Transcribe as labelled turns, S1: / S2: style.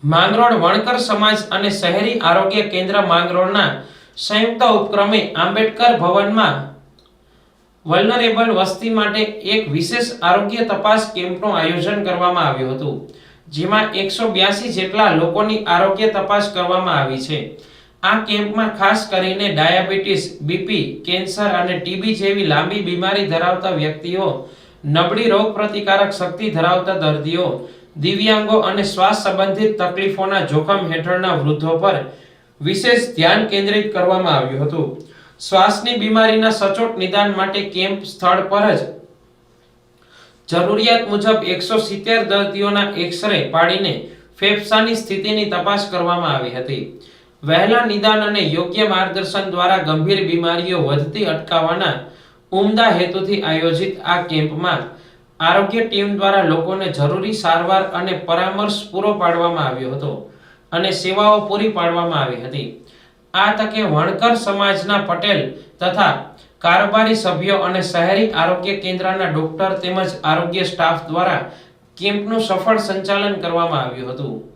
S1: માંગરોળ વણકર સમાજ અને શહેરી આરોગ્ય કેન્દ્ર માંગરોળના સંયુક્ત ઉપક્રમે આંબેડકર ભવનમાં વલ્નરેબલ વસ્તી માટે એક વિશેષ આરોગ્ય તપાસ કેમ્પનું આયોજન કરવામાં આવ્યું હતું, જેમાં 182 જેટલા લોકોની આરોગ્ય તપાસ કરવામાં આવી છે. આ કેમ્પમાં ખાસ કરીને ડાયાબિટીસ, બીપી, કેન્સર અને ટીબી જેવી લાંબી બીમારી ધરાવતા વ્યક્તિઓ, નબળી રોગપ્રતિકારક શક્તિ ધરાવતા દર્દીઓ, દિવ્યાંગો અને શ્વાસ સંબંધિત તકલીફોના જોખમ હેઠળના વૃદ્ધો પર વિશેષ ધ્યાન કેન્દ્રિત કરવામાં આવ્યું હતું. શ્વાસની બીમારીના સચોટ નિદાન માટે કેમ્પ સ્થળ પર જ જરૂરિયાત મુજબ 170 દર્દીઓના એક્સ-રે પાડીને ફેફસાની સ્થિતિની તપાસ કરવામાં આવી હતી. વહેલા નિદાન અને યોગ્ય માર્ગદર્શન દ્વારા ગંભીર બીમારીઓ વધતી અટકાવવાના ઉમદા હેતુથી આયોજિત આ કેમ્પમાં આરોગ્ય ટીમ દ્વારા લોકોને જરૂરી સારવાર અને પરામર્શ પૂરો પાડવામાં આવ્યો હતો અને સેવાઓ પૂરી પાડવામાં આવી હતી. આ તકે વણકર સમાજના પટેલ તથા કારોબારી સભ્યો અને શહેરી આરોગ્ય કેન્દ્રના ડોક્ટર તેમજ આરોગ્ય સ્ટાફ દ્વારા કેમ્પનું સફળ સંચાલન કરવામાં આવ્યું હતું.